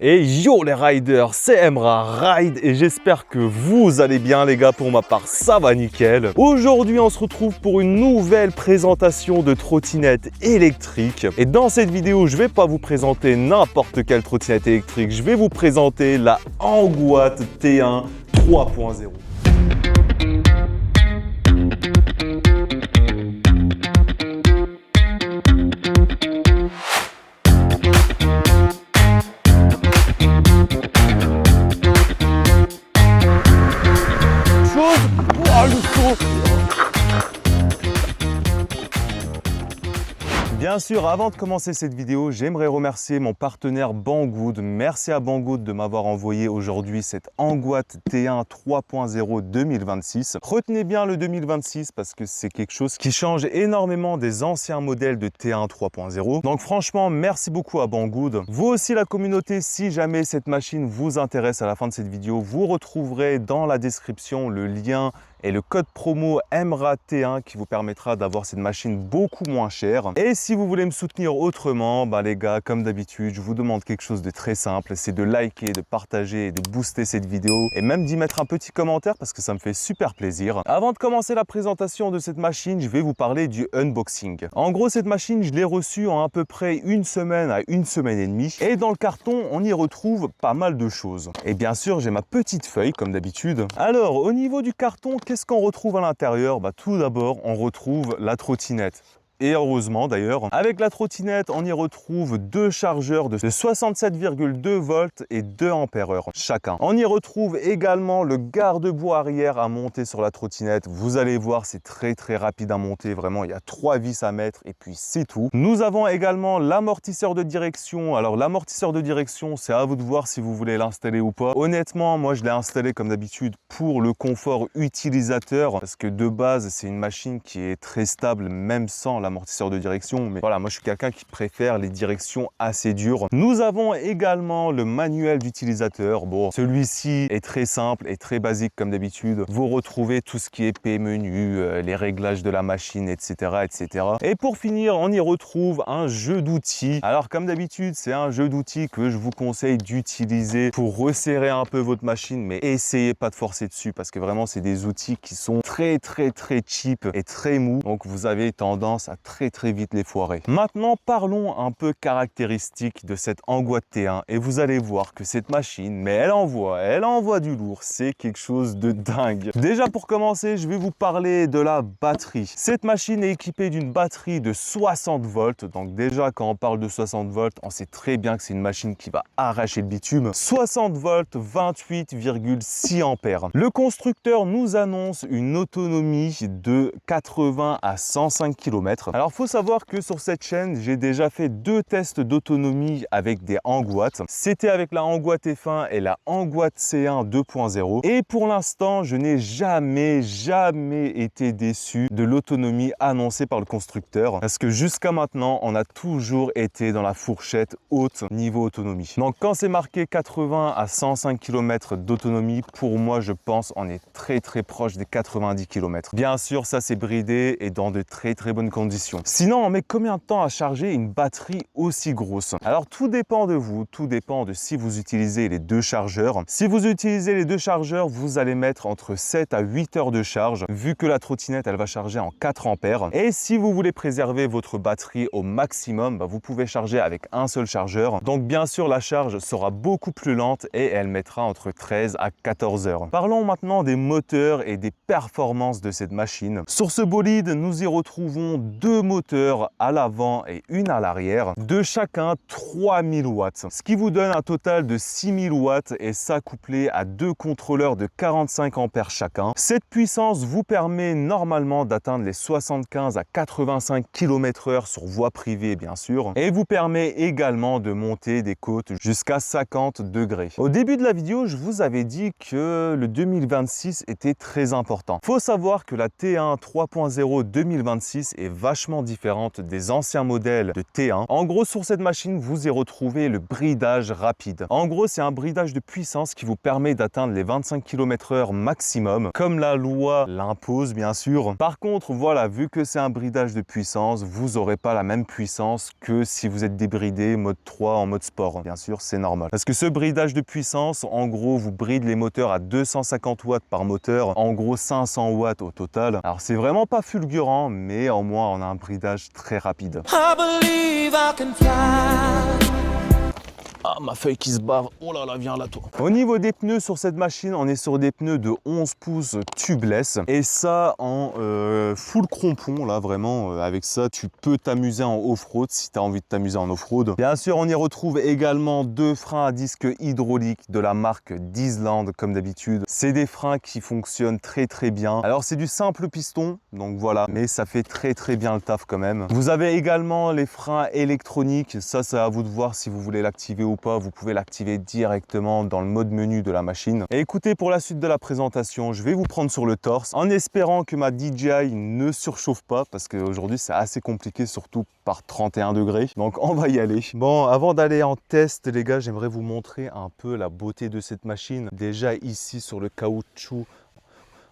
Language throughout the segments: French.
Et yo les riders, c'est Emra Ride et j'espère que vous allez bien les gars, pour ma part ça va nickel. Aujourd'hui on se retrouve pour une nouvelle présentation de trottinette électrique. Et dans cette vidéo je vais pas vous présenter n'importe quelle trottinette électrique, je vais vous présenter la Anguat T1 3.0. Bien sûr, avant de commencer cette vidéo, j'aimerais remercier mon partenaire Banggood. Merci à Banggood de m'avoir envoyé aujourd'hui cette Anguat T1 3.0 2026. Retenez bien le 2026 parce que c'est quelque chose qui change énormément des anciens modèles de T1 3.0. Donc franchement, merci beaucoup à Banggood. Vous aussi la communauté, si jamais cette machine vous intéresse à la fin de cette vidéo, vous retrouverez dans la description le lien et le code promo EMRAT1 qui vous permettra d'avoir cette machine beaucoup moins chère. Et si vous voulez me soutenir autrement, les gars, comme d'habitude, je vous demande quelque chose de très simple, c'est de liker, de partager et de booster cette vidéo et même d'y mettre un petit commentaire parce que ça me fait super plaisir. Avant de commencer la présentation de cette machine, je vais vous parler du unboxing. En gros, cette machine, je l'ai reçue en à peu près une semaine à une semaine et demie et dans le carton, on y retrouve pas mal de choses. Et bien sûr, j'ai ma petite feuille comme d'habitude. Alors, au niveau du carton, qu'est-ce qu'on retrouve à l'intérieur? Tout d'abord, on retrouve la trottinette. Et heureusement d'ailleurs, avec la trottinette, on y retrouve deux chargeurs de 67,2 volts et 2 ampères-heure chacun. On y retrouve également le garde-boue arrière à monter sur la trottinette. Vous allez voir, c'est très rapide à monter. Vraiment, il y a 3 vis à mettre et puis c'est tout. Nous avons également l'amortisseur de direction. Alors l'amortisseur de direction, c'est à vous de voir si vous voulez l'installer ou pas. Honnêtement, moi je l'ai installé comme d'habitude pour le confort utilisateur parce que de base, c'est une machine qui est très stable même sans amortisseur de direction, mais voilà, moi je suis quelqu'un qui préfère les directions assez dures. Nous avons également le manuel d'utilisateur. Bon, celui-ci est très simple et très basique comme d'habitude. Vous retrouvez tout ce qui est P-menu, les réglages de la machine, etc. Et pour finir, on y retrouve un jeu d'outils. Alors comme d'habitude, c'est un jeu d'outils que je vous conseille d'utiliser pour resserrer un peu votre machine, mais essayez pas de forcer dessus parce que vraiment c'est des outils qui sont très cheap et très mous, donc vous avez tendance à très vite les foirer. Maintenant, parlons un peu caractéristiques de cette Anguat T1 et vous allez voir que cette machine, mais elle envoie du lourd, c'est quelque chose de dingue. Déjà pour commencer, je vais vous parler de la batterie. Cette machine est équipée d'une batterie de 60 volts, donc déjà quand on parle de 60 volts, on sait très bien que c'est une machine qui va arracher le bitume. 60 volts, 28,6 ampères. Le constructeur nous annonce une autonomie de 80 à 105 km. Alors, il faut savoir que sur cette chaîne, j'ai déjà fait 2 tests d'autonomie avec des Anguat. C'était avec la Anguat F1 et la Anguat C1 2.0. Et pour l'instant, je n'ai jamais été déçu de l'autonomie annoncée par le constructeur. Parce que jusqu'à maintenant, on a toujours été dans la fourchette haute niveau autonomie. Donc, quand c'est marqué 80 à 105 km d'autonomie, pour moi, je pense on est très proche des 90 km. Bien sûr, ça c'est bridé et dans de très bonnes conditions. Sinon, on met combien de temps à charger une batterie aussi grosse? Alors, tout dépend de vous, tout dépend de si vous utilisez les 2 chargeurs. Si vous utilisez les 2 chargeurs, vous allez mettre entre 7 à 8 heures de charge, vu que la trottinette, elle va charger en 4 ampères. Et si vous voulez préserver votre batterie au maximum, vous pouvez charger avec un seul chargeur. Donc, bien sûr, la charge sera beaucoup plus lente et elle mettra entre 13 à 14 heures. Parlons maintenant des moteurs et des performances de cette machine. Sur ce bolide, nous y retrouvons 2 moteurs à l'avant et une à l'arrière, de chacun 3000 watts, ce qui vous donne un total de 6000 watts et ça couplé à 2 contrôleurs de 45 ampères chacun. Cette puissance vous permet normalement d'atteindre les 75 à 85 km/h sur voie privée bien sûr et vous permet également de monter des côtes jusqu'à 50 degrés. Au début de la vidéo, je vous avais dit que le 2026 était très important. Faut savoir que la T1 3.0 2026 est vachement différente des anciens modèles de T1. En gros, sur cette machine, vous y retrouvez le bridage rapide. En gros, c'est un bridage de puissance qui vous permet d'atteindre les 25 km/h maximum, comme la loi l'impose bien sûr. Par contre, voilà, vu que c'est un bridage de puissance, vous n'aurez pas la même puissance que si vous êtes débridé mode 3 en mode sport. Bien sûr, c'est normal. Parce que ce bridage de puissance, en gros, vous bride les moteurs à 250 watts par moteur, en gros 500 watts au total. Alors, c'est vraiment pas fulgurant, mais au moins, on a un bridage très rapide. I believe I can fly. Ah, ma feuille qui se barre. Oh là là, viens là, toi. Au niveau des pneus sur cette machine, on est sur des pneus de 11 pouces tubeless. Et ça en full crampon, là, vraiment. Avec ça, tu peux t'amuser en off-road si tu as envie de t'amuser en off-road. Bien sûr, on y retrouve également deux freins à disque hydraulique de la marque d'Island, comme d'habitude. C'est des freins qui fonctionnent très très bien. Alors, c'est du simple piston, donc voilà. Mais ça fait très très bien le taf quand même. Vous avez également les freins électroniques. Ça, c'est à vous de voir si vous voulez l'activer ou pas. Vous pouvez l'activer directement dans le mode menu de la machine. Et écoutez, pour la suite de la présentation, je vais vous prendre sur le torse en espérant que ma DJI ne surchauffe pas parce qu'aujourd'hui c'est assez compliqué, surtout par 31 degrés. Donc on va y aller. Bon, avant d'aller en test les gars, j'aimerais vous montrer un peu la beauté de cette machine. Déjà ici sur le caoutchouc,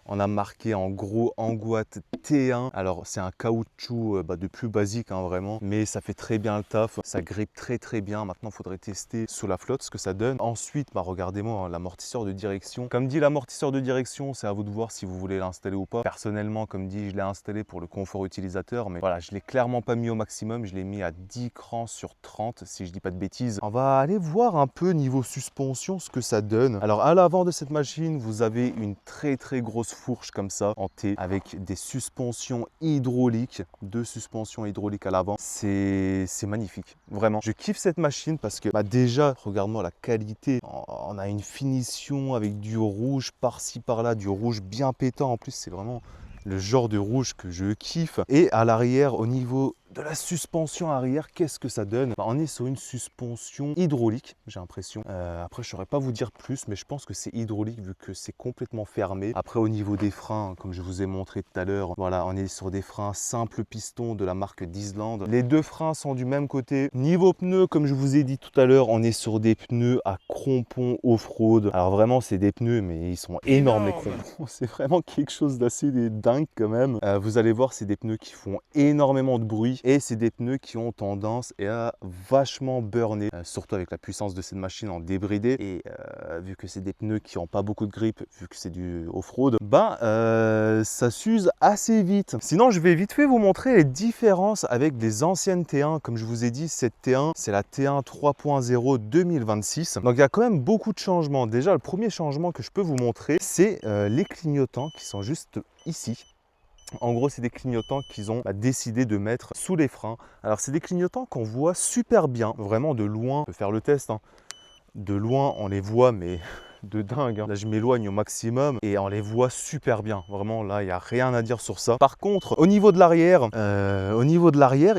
on a marqué en gros Anguat T1. Alors c'est un caoutchouc de plus basique vraiment, mais ça fait très bien le taf. Ça grippe très très bien. Maintenant il faudrait tester sous la flotte ce que ça donne. Ensuite, regardez-moi l'amortisseur de direction. Comme dit, l'amortisseur de direction, c'est à vous de voir si vous voulez l'installer ou pas. Personnellement, comme dit, je l'ai installé pour le confort utilisateur, mais voilà, je l'ai clairement pas mis au maximum. Je l'ai mis à 10 crans sur 30 si je dis pas de bêtises. On va aller voir un peu niveau suspension ce que ça donne. Alors à l'avant de cette machine, vous avez une très très grosse fourche comme ça en T avec des suspensions hydrauliques, deux suspensions hydrauliques à l'avant. C'est magnifique, vraiment. Je kiffe cette machine parce que déjà, regarde-moi la qualité. On a une finition avec du rouge par-ci par-là, du rouge bien pétant. En plus, c'est vraiment le genre de rouge que je kiffe. Et à l'arrière, au niveau de la suspension arrière, qu'est-ce que ça donne? On est sur une suspension hydraulique, j'ai l'impression. Après, je ne saurais pas vous dire plus, mais je pense que c'est hydraulique vu que c'est complètement fermé. Après, au niveau des freins, comme je vous ai montré tout à l'heure, voilà, on est sur des freins simple piston de la marque d'Island. Les deux freins sont du même côté. Niveau pneus, comme je vous ai dit tout à l'heure, on est sur des pneus à crampons off-road. Alors vraiment, c'est des pneus, mais ils sont énormes les crampons. C'est vraiment quelque chose d'assez dingue quand même. Vous allez voir, c'est des pneus qui font énormément de bruit. Et c'est des pneus qui ont tendance à vachement burner, surtout avec la puissance de cette machine en débridé. Et vu que c'est des pneus qui n'ont pas beaucoup de grip, vu que c'est du off-road, ça s'use assez vite. Sinon, je vais vite fait vous montrer les différences avec des anciennes T1. Comme je vous ai dit, cette T1, c'est la T1 3.0 2026. Donc, il y a quand même beaucoup de changements. Déjà, le premier changement que je peux vous montrer, c'est les clignotants qui sont juste ici. En gros, c'est des clignotants qu'ils ont décidé de mettre sous les freins. Alors, c'est des clignotants qu'on voit super bien, vraiment de loin. On peut faire le test. De loin, on les voit, mais de dingue. Là, je m'éloigne au maximum et on les voit super bien. Vraiment, là, il n'y a rien à dire sur ça. Par contre, au niveau de l'arrière,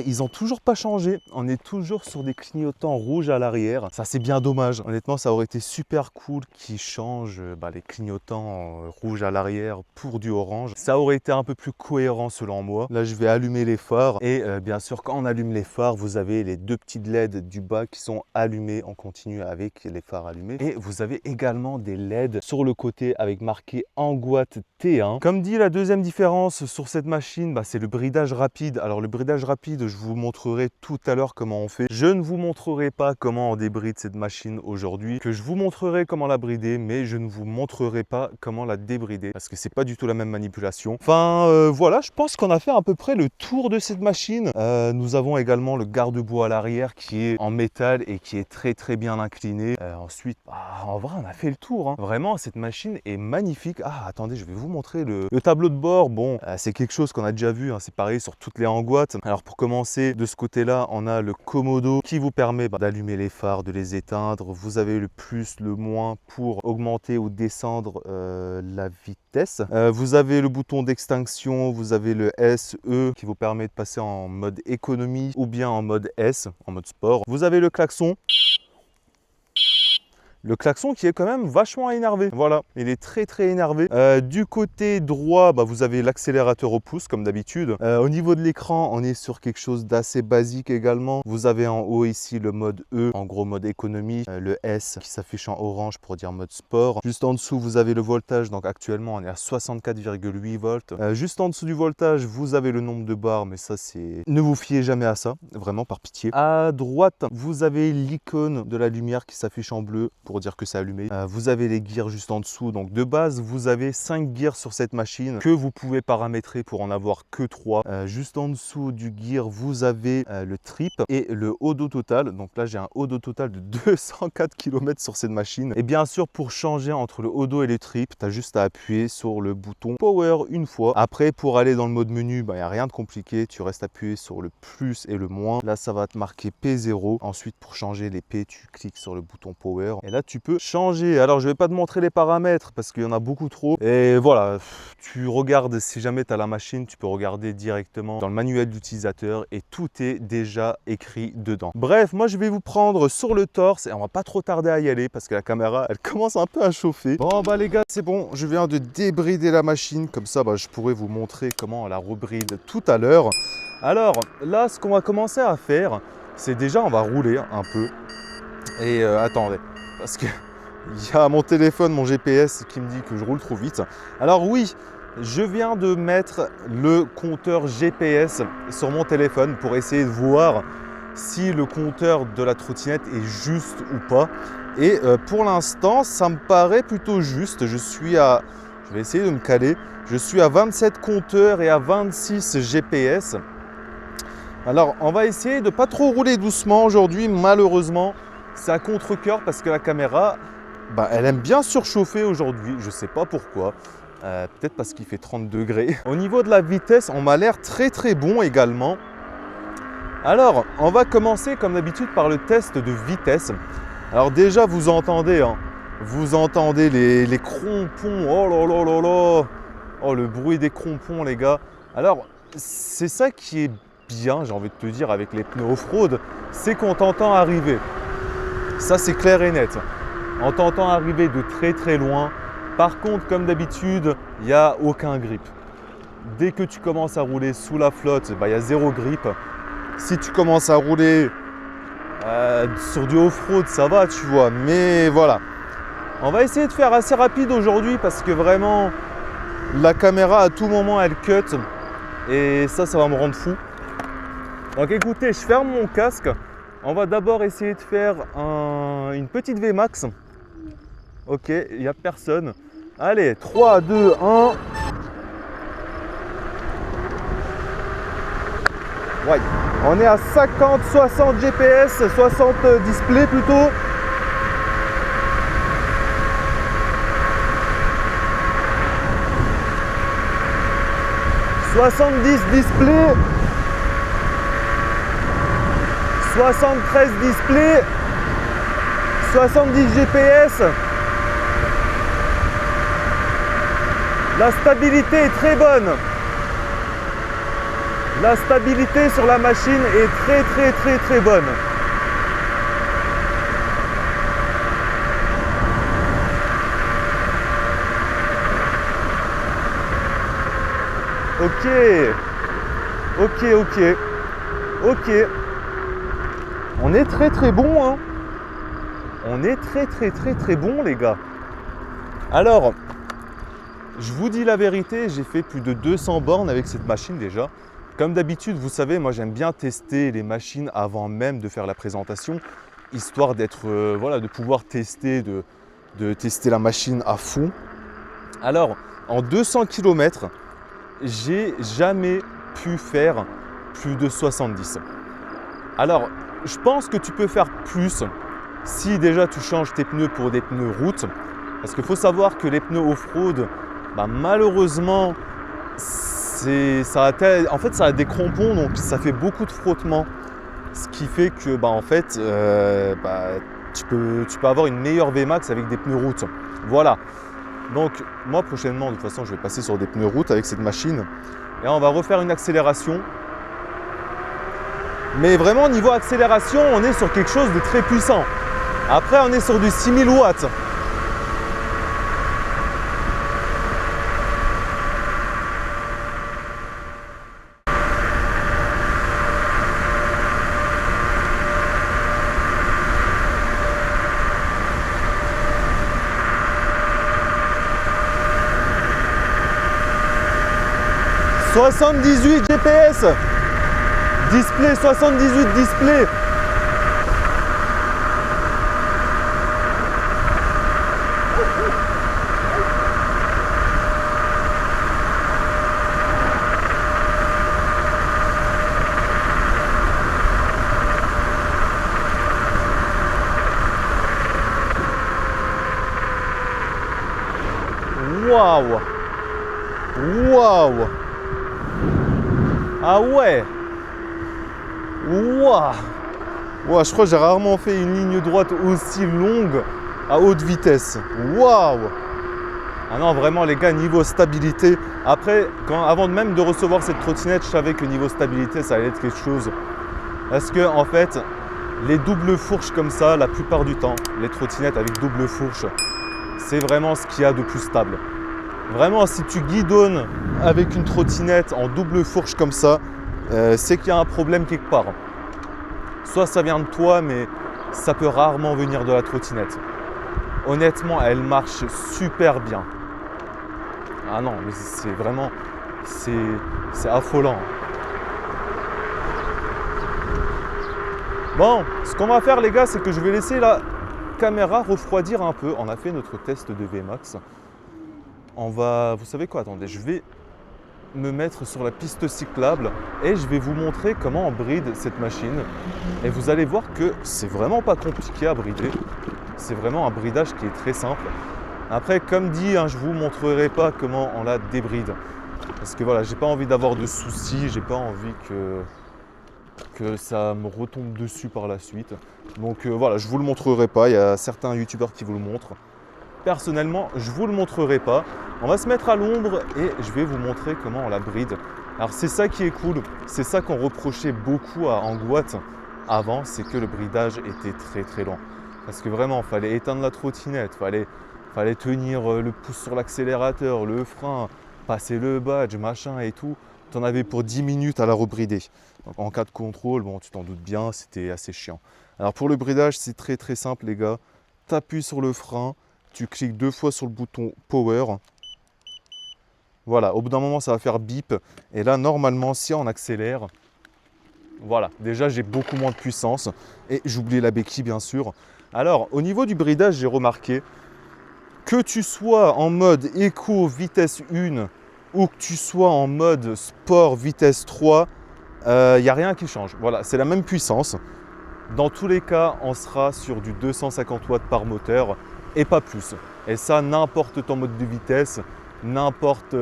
ils n'ont toujours pas changé. On est toujours sur des clignotants rouges à l'arrière. Ça, c'est bien dommage. Honnêtement, ça aurait été super cool qu'ils changent les clignotants rouges à l'arrière pour du orange. Ça aurait été un peu plus cohérent selon moi. Là, je vais allumer les phares. Et bien sûr, quand on allume les phares, vous avez les deux petites LED du bas qui sont allumées. On continue avec les phares allumés. Et vous avez également des LED sur le côté avec marqué Anguat T1. Comme dit, la deuxième différence sur cette machine, c'est le bridage rapide. Alors le bridage rapide, je vous montrerai tout à l'heure comment on fait. Je ne vous montrerai pas comment on débride cette machine aujourd'hui, que je vous montrerai comment la brider, mais je ne vous montrerai pas comment la débrider parce que c'est pas du tout la même manipulation. Enfin voilà, je pense qu'on a fait à peu près le tour de cette machine. Nous avons également le garde-boue à l'arrière qui est en métal et qui est très très bien incliné. Ensuite, en vrai, on a fait le tour. Vraiment, cette machine est magnifique. Ah, attendez, je vais vous montrer le tableau de bord. Bon, c'est quelque chose qu'on a déjà vu. C'est pareil sur toutes les Anguat. Alors, pour commencer, de ce côté-là, on a le Komodo qui vous permet d'allumer les phares, de les éteindre. Vous avez le plus, le moins pour augmenter ou descendre la vitesse. Vous avez le bouton d'extinction. Vous avez le SE qui vous permet de passer en mode économie ou bien en mode S, en mode sport. Vous avez le klaxon. le klaxon qui est quand même vachement énervé. Voilà, il est très énervé. Du côté droit, bah, vous avez l'accélérateur au pouce comme d'habitude. Au niveau de l'écran, on est sur quelque chose d'assez basique également. Vous avez en haut ici le mode E, en gros mode économie, le S qui s'affiche en orange pour dire mode sport. Juste en dessous, vous avez le voltage, donc actuellement on est à 64,8 volts. Juste en dessous du voltage, vous avez le nombre de barres, mais ça c'est... Ne vous fiez jamais à ça, vraiment par pitié. À droite, vous avez l'icône de la lumière qui s'affiche en bleu pour dire que c'est allumé. Vous avez les gears juste en dessous, donc de base, vous avez 5 gears sur cette machine que vous pouvez paramétrer pour en avoir que 3. Juste en dessous du gear, vous avez le trip et le odo total. Donc là, j'ai un odo total de 204 km sur cette machine. Et bien sûr, pour changer entre le odo et le trip, tu as juste à appuyer sur le bouton power une fois. Après, pour aller dans le mode menu, il n'y a rien de compliqué. Tu restes appuyé sur le plus et le moins. Là, ça va te marquer P0. Ensuite, pour changer les P, tu cliques sur le bouton power. Et là, tu peux changer. Alors, je ne vais pas te montrer les paramètres parce qu'il y en a beaucoup trop. Et voilà, tu regardes, si jamais tu as la machine, tu peux regarder directement dans le manuel d'utilisateur et tout est déjà écrit dedans. Bref, moi, je vais vous prendre sur le torse et on va pas trop tarder à y aller parce que la caméra, elle commence un peu à chauffer. Bon, bah les gars, c'est bon. Je viens de débrider la machine. Comme ça, bah, je pourrais vous montrer comment on la rebride tout à l'heure. Alors, là, ce qu'on va commencer à faire, c'est déjà, on va rouler un peu. Et attendez, parce que il y a mon téléphone, mon GPS qui me dit que je roule trop vite. Alors oui, je viens de mettre le compteur GPS sur mon téléphone pour essayer de voir si le compteur de la trottinette est juste ou pas. Et pour l'instant, ça me paraît plutôt juste. Je vais essayer de me caler. Je suis à 27 compteurs et à 26 GPS. Alors, on va essayer de ne pas trop rouler doucement aujourd'hui. Malheureusement, c'est à contre-cœur parce que la caméra, bah, elle aime bien surchauffer aujourd'hui. Je ne sais pas pourquoi. Peut-être parce qu'il fait 30 degrés. Au niveau de la vitesse, on m'a l'air très bon également. Alors, on va commencer comme d'habitude par le test de vitesse. Alors déjà, vous entendez les crampons. Oh là là là là. Oh, le bruit des crampons, les gars. Alors, c'est ça qui est bien, j'ai envie de te dire, avec les pneus off-road, c'est qu'on t'entend arriver. Ça, c'est clair et net. On t'entend arriver de très loin. Par contre, comme d'habitude, il n'y a aucun grip. Dès que tu commences à rouler sous la flotte, il y a zéro grip. Si tu commences à rouler sur du off-road, ça va, tu vois. Mais voilà. On va essayer de faire assez rapide aujourd'hui parce que vraiment, la caméra, à tout moment, elle cut. Et ça va me rendre fou. Donc écoutez, je ferme mon casque. On va d'abord essayer de faire une petite VMAX. Ok, il n'y a personne. Allez, 3, 2, 1. Ouais. On est à 50, 60 GPS, 60 display plutôt. « 70 display, 73 display, 70 GPS. La stabilité est très bonne. La stabilité sur la machine est très bonne. Ok. On est très bon, hein. On est très bon, les gars. Alors, je vous dis la vérité, j'ai fait plus de 200 bornes avec cette machine déjà. Comme d'habitude, vous savez, moi j'aime bien tester les machines avant même de faire la présentation, histoire d'être, de pouvoir tester, de tester la machine à fond. Alors, en 200 km, j'ai jamais pu faire plus de 70. Alors, je pense que tu peux faire plus si déjà tu changes tes pneus pour des pneus route. Parce qu'il faut savoir que les pneus off-road, malheureusement, ça a des crampons, donc ça fait beaucoup de frottement. Ce qui fait que tu peux avoir une meilleure VMAX avec des pneus route. Voilà. Donc moi prochainement, de toute façon, je vais passer sur des pneus route avec cette machine. Et on va refaire une accélération. Mais vraiment, niveau accélération, on est sur quelque chose de très puissant. Après, on est sur du 6000 watts. « 78 GPS, display 78 display. » Waouh! Waouh! Ah ouais! Waouh! Wow, je crois que j'ai rarement fait une ligne droite aussi longue à haute vitesse. Waouh! Ah non, vraiment les gars, niveau stabilité. Après, avant même de recevoir cette trottinette, je savais que niveau stabilité, ça allait être quelque chose. Parce que en fait, les doubles fourches comme ça, la plupart du temps, les trottinettes avec double fourche, c'est vraiment ce qu'il y a de plus stable. Vraiment, si tu guidonnes avec une trottinette en double fourche comme ça, c'est qu'il y a un problème quelque part. Soit ça vient de toi, mais ça peut rarement venir de la trottinette. Honnêtement, elle marche super bien. Ah non, mais c'est vraiment, c'est affolant. Bon, ce qu'on va faire les gars, c'est que je vais laisser la caméra refroidir un peu. On a fait notre test de VMAX. Vous savez quoi, attendez, je vais me mettre sur la piste cyclable et je vais vous montrer comment on bride cette machine. Et vous allez voir que c'est vraiment pas compliqué à brider. C'est vraiment un bridage qui est très simple. Après, comme dit, hein, je vous montrerai pas comment on la débride. Parce que voilà, j'ai pas envie d'avoir de soucis, j'ai pas envie que ça me retombe dessus par la suite. Donc voilà, je vous le montrerai pas, il y a certains youtubeurs qui vous le montrent. Personnellement, je ne vous le montrerai pas. On va se mettre à l'ombre et je vais vous montrer comment on la bride. Alors c'est ça qui est cool, c'est ça qu'on reprochait beaucoup à Angoat avant, c'est que le bridage était très très lent. Parce que vraiment, il fallait éteindre la trottinette, il fallait tenir le pouce sur l'accélérateur, le frein, passer le badge, machin et tout. Tu en avais pour 10 minutes à la rebrider. Donc, en cas de contrôle, bon, tu t'en doutes bien, c'était assez chiant. Alors pour le bridage, c'est très très simple les gars. Tu appuies sur le frein, tu cliques 2 fois sur le bouton Power. Voilà, au bout d'un moment, ça va faire bip. Et là, normalement, si on accélère, voilà, déjà, j'ai beaucoup moins de puissance. Et j'oublie la béquille, bien sûr. Alors, au niveau du bridage, j'ai remarqué que tu sois en mode éco vitesse 1 ou que tu sois en mode sport vitesse 3, il n'y a rien qui change. Voilà, c'est la même puissance. Dans tous les cas, on sera sur du 250 watts par moteur et pas plus. Et ça, n'importe ton mode de vitesse, n'importe,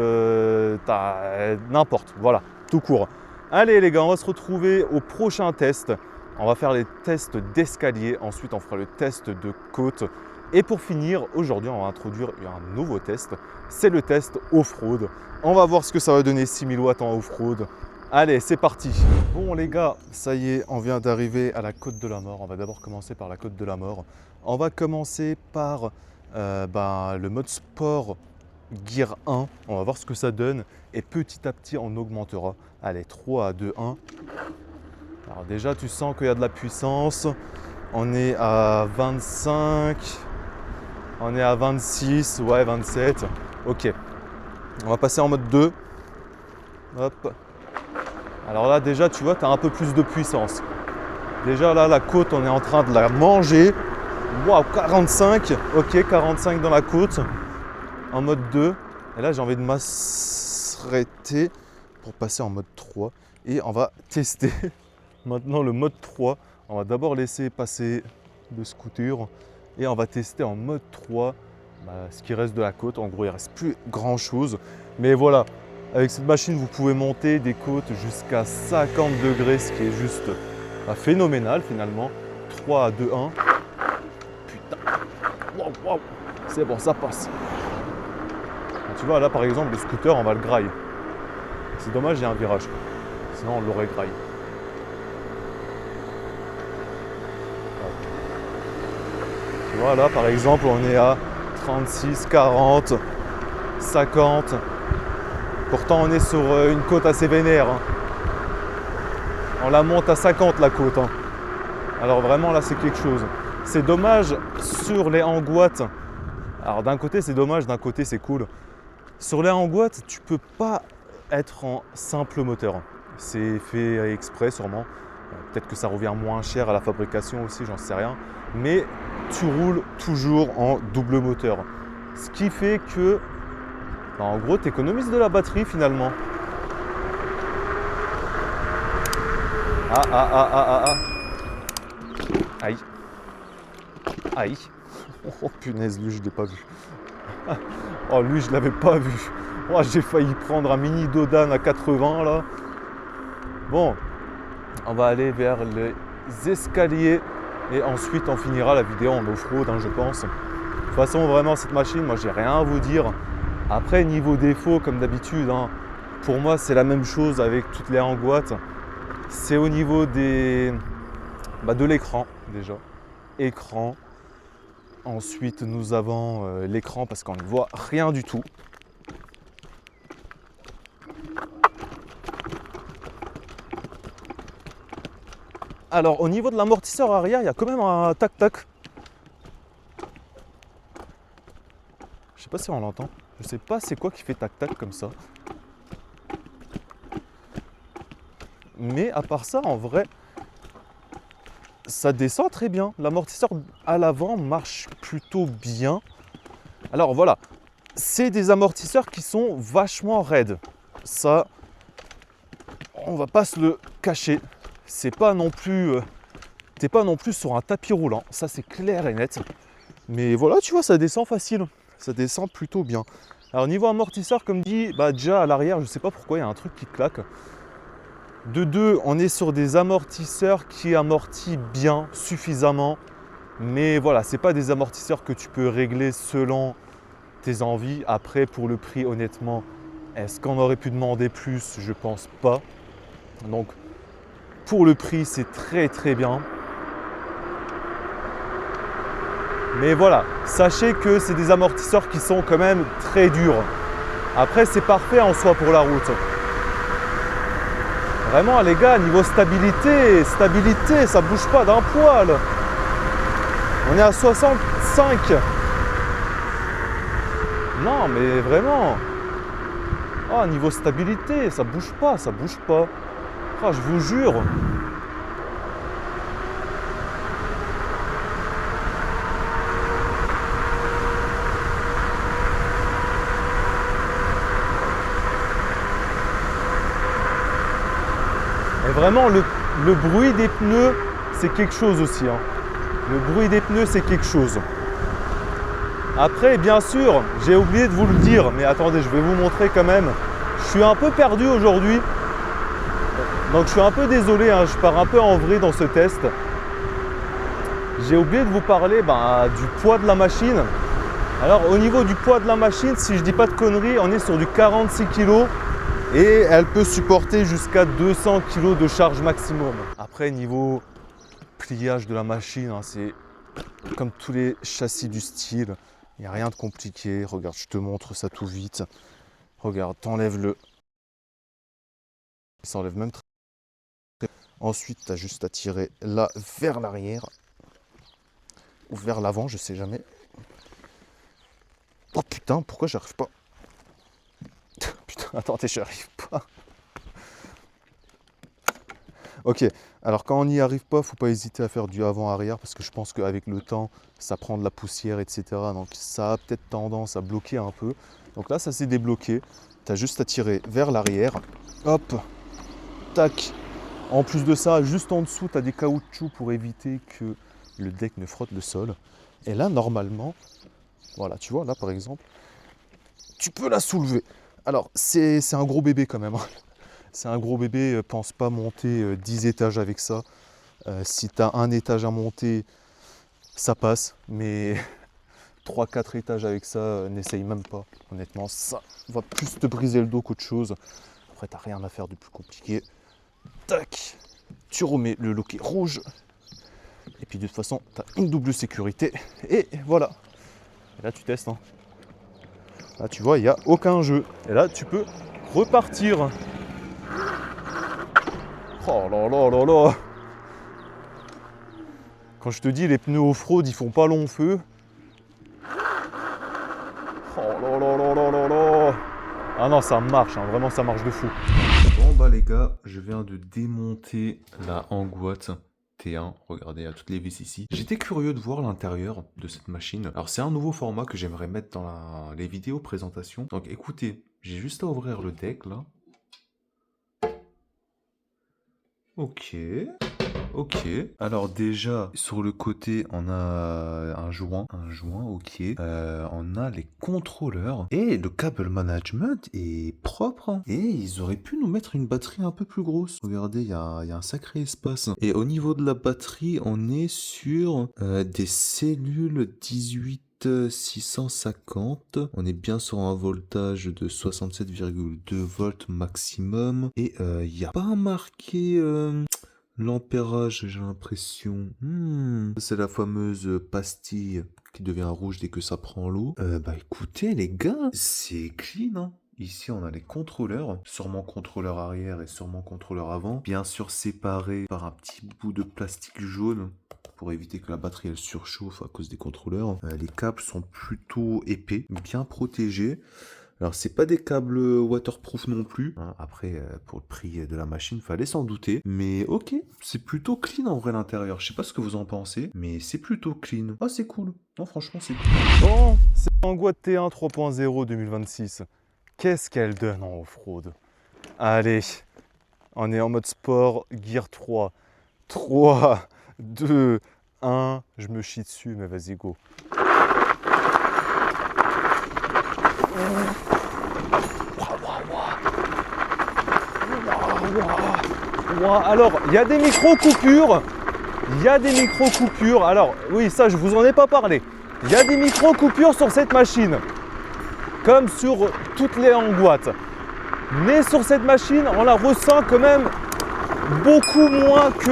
voilà, tout court. Allez les gars, on va se retrouver au prochain test. On va faire les tests d'escalier, ensuite on fera le test de côte. Et pour finir, aujourd'hui, on va introduire un nouveau test. C'est le test off-road. On va voir ce que ça va donner 6000 watts en off-road. Allez, c'est parti. Bon les gars, ça y est, on vient d'arriver à la Côte de la Mort. On va d'abord commencer par la Côte de la Mort. On va commencer par le mode sport Gear 1. On va voir ce que ça donne et petit à petit on augmentera. Allez, 3, 2, 1. Alors déjà, tu sens qu'il y a de la puissance. On est à 25. On est à 26, ouais 27. Ok. On va passer en mode 2. Hop. Alors là déjà tu vois, tu as un peu plus de puissance. Déjà là la côte on est en train de la manger. Waouh, 45. Ok, 45 dans la côte. En mode 2. Et là j'ai envie de m'arrêter pour passer en mode 3. Et on va tester maintenant le mode 3. On va d'abord laisser passer le scooter. Et on va tester en mode 3 ce qui reste de la côte. En gros il ne reste plus grand chose. Mais voilà. Avec cette machine, vous pouvez monter des côtes jusqu'à 50 degrés, ce qui est juste phénoménal finalement. 3, 2, 1. Putain. Wow, wow. C'est bon, ça passe. Tu vois, là par exemple, le scooter, on va le graille. C'est dommage, il y a un virage. Sinon, on l'aurait graille. Voilà, par exemple, on est à 36, 40, 50. Pourtant, on est sur une côte assez vénère. Hein. On la monte à 50 la côte. Hein. Alors vraiment, là, c'est quelque chose. C'est dommage sur les Angoat. Alors d'un côté, c'est dommage, d'un côté, c'est cool. Sur les Angoat, tu peux pas être en simple moteur. C'est fait exprès sûrement. Peut-être que ça revient moins cher à la fabrication aussi, j'en sais rien. Mais tu roules toujours en double moteur. Ce qui fait que, en gros, tu économises de la batterie finalement. Ah. Aïe. Aïe. Oh punaise, lui je l'ai pas vu. Oh lui je l'avais pas vu. Oh, j'ai failli prendre un mini Dodan à 80 là. Bon, on va aller vers les escaliers et ensuite on finira la vidéo en off-road, hein, je pense. De toute façon, vraiment cette machine, moi j'ai rien à vous dire. Après, niveau défaut, comme d'habitude, hein, pour moi c'est la même chose avec toutes les Angoat. C'est au niveau de l'écran déjà. Écran. Ensuite, nous avons l'écran parce qu'on ne voit rien du tout. Alors, au niveau de l'amortisseur arrière, il y a quand même un tac-tac. Je sais pas si on l'entend. Je sais pas c'est quoi qui fait tac-tac comme ça. Mais à part ça, en vrai, ça descend très bien. L'amortisseur à l'avant marche plutôt bien. Alors voilà, c'est des amortisseurs qui sont vachement raides. Ça, on va pas se le cacher. C'est pas non plus, t'es pas non plus sur un tapis roulant. Ça, c'est clair et net. Mais voilà, tu vois, ça descend facile. Ça descend plutôt bien. Alors niveau amortisseur, comme dit, déjà à l'arrière, je sais pas pourquoi, il y a un truc qui claque. De deux, on est sur des amortisseurs qui amortissent bien, suffisamment. Mais voilà, c'est pas des amortisseurs que tu peux régler selon tes envies. Après, pour le prix, honnêtement, est-ce qu'on aurait pu demander plus? Je pense pas. Donc, pour le prix, c'est très très bien. Mais voilà, sachez que c'est des amortisseurs qui sont quand même très durs. Après, c'est parfait en soi pour la route. Vraiment les gars, niveau stabilité, ça bouge pas d'un poil. On est à 65. Non mais vraiment. Ah, niveau stabilité, ça bouge pas. Ah, je vous jure. Et vraiment, le bruit des pneus, c'est quelque chose aussi. Hein. Le bruit des pneus, c'est quelque chose. Après, bien sûr, j'ai oublié de vous le dire, mais attendez, je vais vous montrer quand même. Je suis un peu perdu aujourd'hui. Donc je suis un peu désolé, hein, je pars un peu en vrille dans ce test. J'ai oublié de vous parler du poids de la machine. Alors au niveau du poids de la machine, si je dis pas de conneries, on est sur du 46 kg. Et elle peut supporter jusqu'à 200 kg de charge maximum. Après, niveau pliage de la machine, hein, c'est comme tous les châssis du style. Il n'y a rien de compliqué. Regarde, je te montre ça tout vite. Regarde, t'enlèves le... Il s'enlève même très... Ensuite, tu as juste à tirer là vers l'arrière. Ou vers l'avant, je sais jamais. Oh putain, pourquoi j'arrive pas? Putain, attendez, j'arrive pas. Ok, alors quand on n'y arrive pas, faut pas hésiter à faire du avant-arrière parce que je pense qu'avec le temps, ça prend de la poussière, etc. Donc ça a peut-être tendance à bloquer un peu. Donc là, ça s'est débloqué. Tu as juste à tirer vers l'arrière. Hop, tac. En plus de ça, juste en dessous, tu as des caoutchoucs pour éviter que le deck ne frotte le sol. Et là, normalement, voilà, tu vois, là par exemple, tu peux la soulever. Alors, c'est un gros bébé quand même. Hein. C'est un gros bébé, pense pas monter 10 étages avec ça. Si tu as un étage à monter, ça passe. Mais 3-4 étages avec ça, n'essaye même pas. Honnêtement, ça va plus te briser le dos qu'autre chose. Après, tu n'as rien à faire de plus compliqué. Tac, tu remets le loquet rouge. Et puis de toute façon, tu as une double sécurité. Et voilà. Et là, tu testes. Hein. Là, tu vois, il n'y a aucun jeu. Et là, tu peux repartir. Oh là là là là. Quand je te dis, les pneus off-road, ils font pas long feu. Oh là là là là là là. Ah non, ça marche, hein, vraiment ça marche de fou. Bon bah les gars, je viens de démonter la Angoite T1. Regardez, il y a toutes les vis ici. J'étais curieux de voir l'intérieur de cette machine. Alors c'est un nouveau format que j'aimerais mettre dans les vidéos présentations. Donc écoutez, j'ai juste à ouvrir le deck là. Ok. Ok, alors déjà sur le côté on a un joint, ok. On a les contrôleurs et le câble management est propre. Et ils auraient pu nous mettre une batterie un peu plus grosse. Regardez, il y a un sacré espace. Et au niveau de la batterie, on est sur des cellules 18650. On est bien sur un voltage de 67,2 volts maximum. Et il n'y a pas marqué... L'ampérage, j'ai l'impression. C'est la fameuse pastille qui devient rouge dès que ça prend l'eau. Bah écoutez les gars, c'est clean hein. Ici on a les contrôleurs, sûrement contrôleur arrière et sûrement contrôleur avant. Bien sûr séparés par un petit bout de plastique jaune pour éviter que la batterie elle surchauffe à cause des contrôleurs. Les câbles sont plutôt épais, bien protégés. Alors, c'est pas des câbles waterproof non plus. Hein. Après, pour le prix de la machine, fallait s'en douter. Mais ok, c'est plutôt clean en vrai l'intérieur. Je sais pas ce que vous en pensez, mais c'est plutôt clean. Ah, c'est cool. Non, franchement, c'est cool. Bon, c'est Angoite T1 3.0 2026. Qu'est-ce qu'elle donne en off-road? Allez, on est en mode sport, Gear 3. 3, 2, 1. Je me chie dessus, mais vas-y, go. Alors, il y a des micro-coupures. Alors, oui, ça, je vous en ai pas parlé. Il y a des micro-coupures sur cette machine. Comme sur toutes les Angoites. Mais sur cette machine, on la ressent quand même beaucoup moins que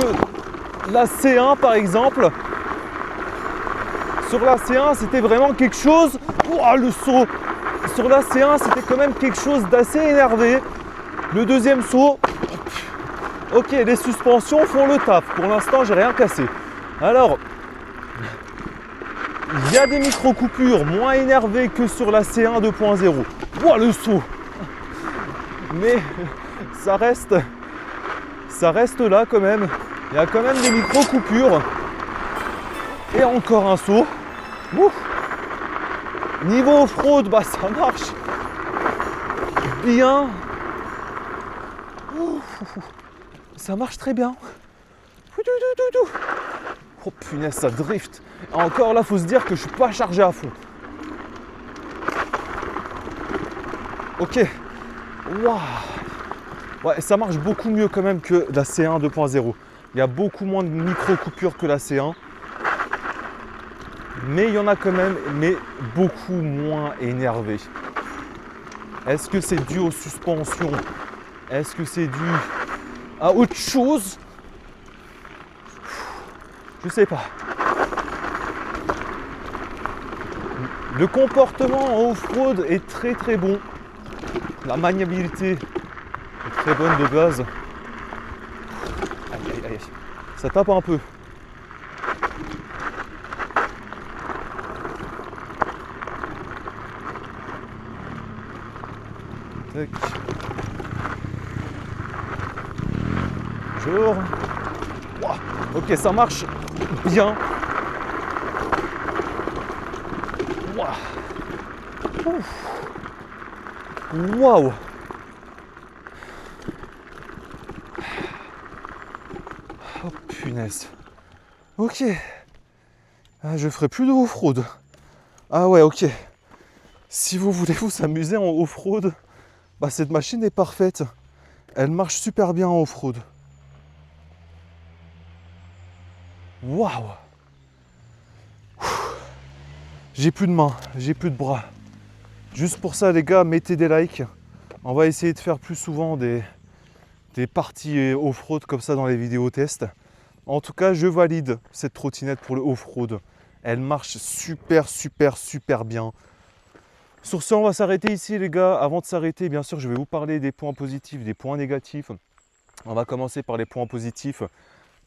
la C1, par exemple. Sur la C1, c'était vraiment quelque chose... Ouah, le saut. Sur la C1, c'était quand même quelque chose d'assez énervé. Le deuxième saut... Ok, les suspensions font le taf. Pour l'instant, j'ai rien cassé. Alors, il y a des micro-coupures moins énervées que sur la C1 2.0. Ouah, le saut. Mais ça reste là quand même. Il y a quand même des micro-coupures. Et encore un saut. Ouf. Niveau off-road, bah ça marche bien. Ça marche très bien. Oh punaise, ça drift. Encore là, faut se dire que je suis pas chargé à fond. Ok. Waouh. Ouais, ça marche beaucoup mieux quand même que la C1 2.0. Il y a beaucoup moins de micro-coupures que la C1. Mais il y en a quand même, mais beaucoup moins énervé. Est-ce que c'est dû aux suspensions? Est-ce que c'est dû à autre chose? Je sais pas. Le comportement en off-road est très très bon. La maniabilité est très bonne de base. Aïe aïe aïe. Ça tape un peu. Tac. Bonjour. Wow. Ok, ça marche bien. Waouh. Oh punaise. Ok. Ah, je ferai plus de off-road. Ah ouais, ok. Si vous voulez vous amuser en off-road, bah cette machine est parfaite. Elle marche super bien en off-road. Waouh. J'ai plus de mains, j'ai plus de bras. Juste pour ça les gars, mettez des likes. On va essayer de faire plus souvent des parties off-road comme ça dans les vidéos tests. En tout cas, je valide cette trottinette pour le off-road. Elle marche super, super, super bien. Sur ce, on va s'arrêter ici, les gars. Avant de s'arrêter, bien sûr, je vais vous parler des points positifs, des points négatifs. On va commencer par les points positifs.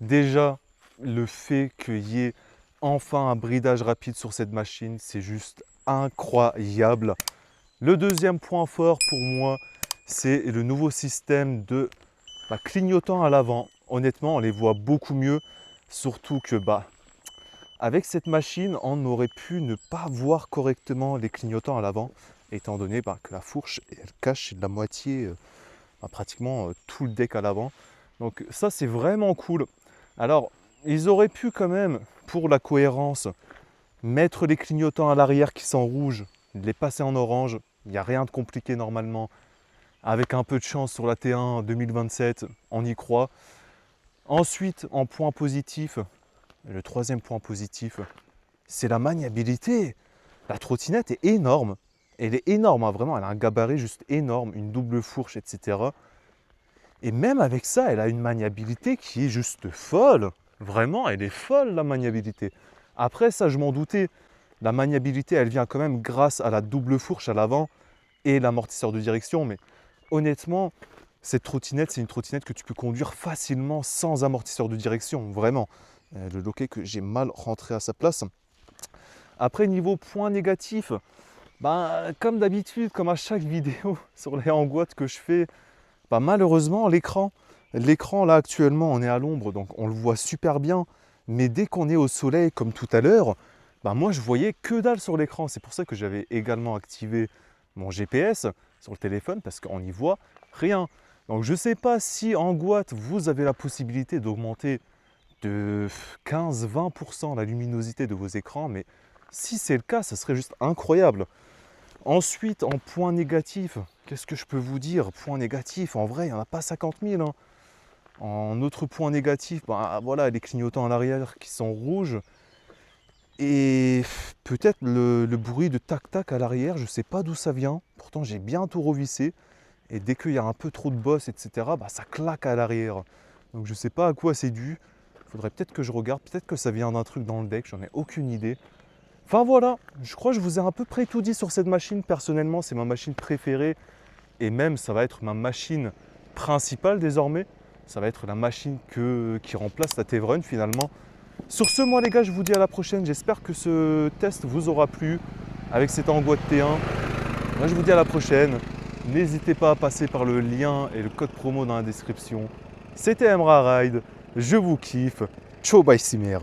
Déjà, le fait qu'il y ait enfin un bridage rapide sur cette machine, c'est juste incroyable. Le deuxième point fort pour moi, c'est le nouveau système de clignotant à l'avant. Honnêtement, on les voit beaucoup mieux. Surtout que avec cette machine, on aurait pu ne pas voir correctement les clignotants à l'avant, étant donné que la fourche, elle cache la moitié, pratiquement tout le deck à l'avant. Donc ça, c'est vraiment cool. Alors, ils auraient pu quand même, pour la cohérence, mettre les clignotants à l'arrière qui sont rouges, les passer en orange. Il n'y a rien de compliqué normalement. Avec un peu de chance sur la T1 2027, on y croit. Ensuite, en point positif, le troisième point positif, c'est la maniabilité. La trottinette est énorme. Elle est énorme, hein, vraiment. Elle a un gabarit juste énorme, une double fourche, etc. Et même avec ça, elle a une maniabilité qui est juste folle. Vraiment, elle est folle, la maniabilité. Après, ça, je m'en doutais. La maniabilité, elle vient quand même grâce à la double fourche à l'avant et l'amortisseur de direction. Mais honnêtement, cette trottinette, c'est une trottinette que tu peux conduire facilement sans amortisseur de direction, vraiment. Le loquet que j'ai mal rentré à sa place. Après, niveau point négatif, comme d'habitude, comme à chaque vidéo sur les hangouates que je fais, malheureusement, l'écran, là actuellement, on est à l'ombre, donc on le voit super bien. Mais dès qu'on est au soleil, comme tout à l'heure, moi je voyais que dalle sur l'écran. C'est pour ça que j'avais également activé mon GPS sur le téléphone, parce qu'on n'y voit rien. Donc je ne sais pas si en Hangouat, vous avez la possibilité d'augmenter de 15-20% la luminosité de vos écrans, mais si c'est le cas, ça serait juste incroyable. Ensuite, en point négatif, qu'est-ce que je peux vous dire? Point négatif, en vrai, il n'y en a pas 50 000. Hein. En autre point négatif, voilà, les clignotants à l'arrière qui sont rouges. Et peut-être le bruit de tac-tac à l'arrière, je ne sais pas d'où ça vient. Pourtant, j'ai bien tout revissé. Et dès qu'il y a un peu trop de bosse, etc., ça claque à l'arrière. Donc je ne sais pas à quoi c'est dû. Il faudrait peut-être que je regarde. Peut-être que ça vient d'un truc dans le deck, j'en ai aucune idée. Enfin voilà, je crois que je vous ai à peu près tout dit sur cette machine. Personnellement, c'est ma machine préférée. Et même, ça va être ma machine principale désormais. Ça va être la machine qui remplace la Tevron finalement. Sur ce, moi les gars, je vous dis à la prochaine. J'espère que ce test vous aura plu avec cette Hangouat T1. Moi, je vous dis à la prochaine. N'hésitez pas à passer par le lien et le code promo dans la description. C'était Emra Ride. Je vous kiffe. Ciao, bye Cimer.